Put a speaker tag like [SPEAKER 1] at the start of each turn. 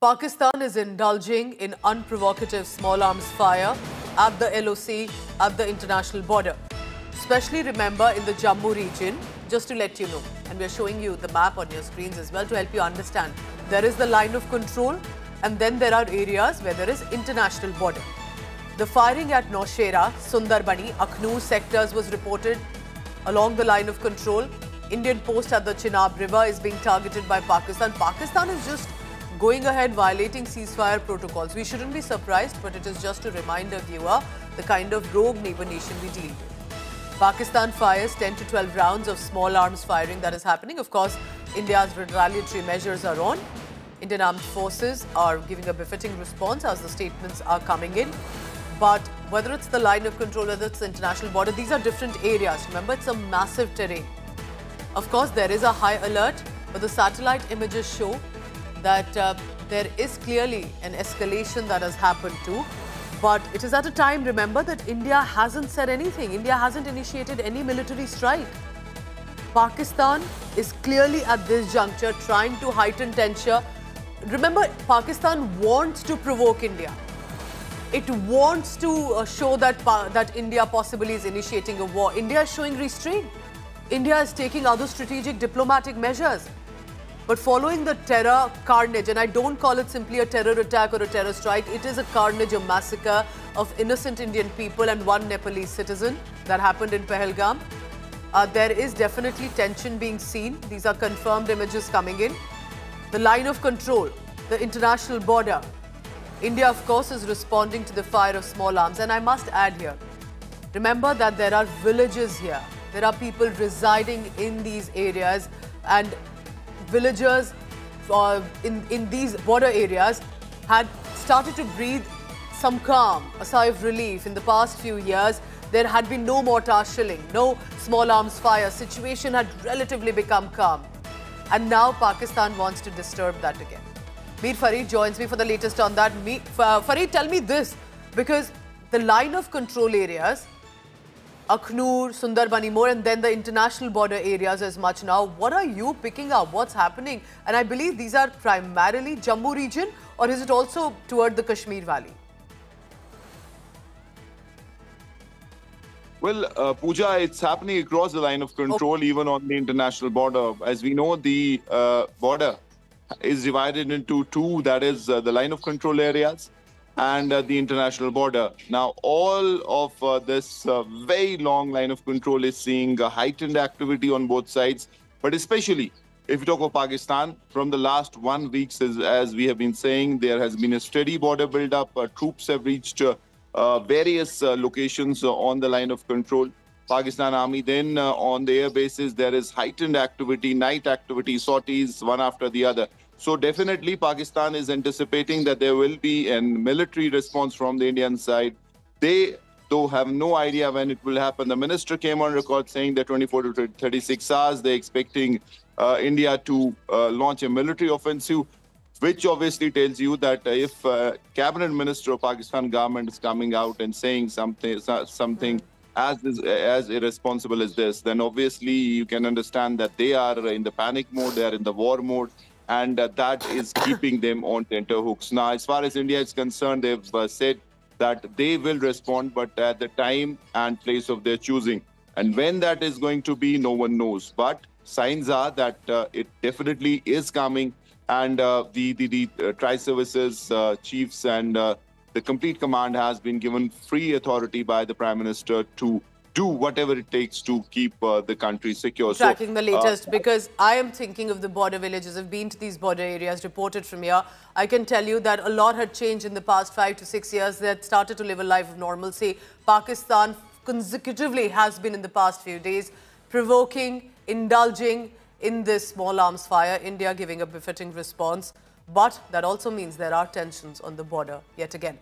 [SPEAKER 1] Pakistan is indulging in unprovocative small arms fire at the LOC at the international border. Especially remember in the Jammu region, just to let you know, and we're showing you the map on your screens as well to help you understand. There is the line of control and then there are areas where there is international border. The firing at Nowshera, Sundarbani, Akhnur sectors was reported along the line of control. Indian post at the Chenab River is being targeted by Pakistan. Pakistan is just going ahead violating ceasefire protocols. We shouldn't be surprised, but it is just to remind a viewer the kind of rogue neighbor nation we deal with. Pakistan fires 10 to 12 rounds of small arms firing that is happening. Of course, India's retaliatory measures are on. Indian armed forces are giving a befitting response as the statements are coming in. But whether it's the line of control, whether it's the international border, these are different areas. Remember, it's a massive terrain. Of course, there is a high alert, but the satellite images show that there is clearly an escalation that has happened too. But it is at a time, remember, that India hasn't said anything. India hasn't initiated any military strike. Pakistan is clearly at this juncture trying to heighten tension. Remember, Pakistan wants to provoke India. It wants to show that India possibly is initiating a war. India is showing restraint. India is taking other strategic diplomatic measures. But following the terror carnage, and I don't call it simply a terror attack or a terror strike, it is a carnage, a massacre of innocent Indian people and one Nepalese citizen that happened in Pahalgam. There is definitely tension being seen. These are confirmed images coming in. The line of control, the international border. India, of course, is responding to the fire of small arms. And I must add here, remember that there are villages here. There are people residing in these areas, and villagers in these border areas had started to breathe some calm, a sigh of relief. In the past few years, there had been no mortar shelling, no small arms fire. Situation had relatively become calm. And now Pakistan wants to disturb that again. Mir Farid joins me for the latest on that. Farid, tell me this, because the line of control areas, Akhnur, Sundarbani more, and then the international border areas as much now. What are you picking up? What's happening? And I believe these are primarily Jammu region, or is it also toward the Kashmir Valley?
[SPEAKER 2] Well, Pooja, it's happening across the line of control, even on the international border. As we know, the border is divided into two, that is the line of control areas and the international border. Now, all of this very long line of control is seeing heightened activity on both sides, but especially if you talk of Pakistan, from the last 1 week, as we have been saying, there has been a steady border build-up. Troops have reached various locations on the line of control. Pakistan Army, then on the air bases, there is heightened activity, night activity, sorties, one after the other. So definitely Pakistan is anticipating that there will be a military response from the Indian side. They, though, have no idea when it will happen. The minister came on record saying that 24 to 36 hours, they're expecting India to launch a military offensive, which obviously tells you that if cabinet minister of Pakistan government is coming out and saying something as irresponsible as this, then obviously you can understand that they are in the panic mode, they are in the war mode, and that is keeping them on tenterhooks. Now, as far as India is concerned, they've said that they will respond, but at the time and place of their choosing. And when that is going to be, no one knows. But signs are that it definitely is coming, and the tri-services chiefs and the complete command has been given free authority by the Prime Minister to do whatever it takes to keep the country secure.
[SPEAKER 1] Tracking the latest, because I am thinking of the border villages. I've been to these border areas, reported from here. I can tell you that a lot had changed in the past 5 to 6 years. They had started to live a life of normalcy. Pakistan consecutively has been in the past few days provoking, indulging in this small arms fire. India giving a befitting response. But that also means there are tensions on the border yet again.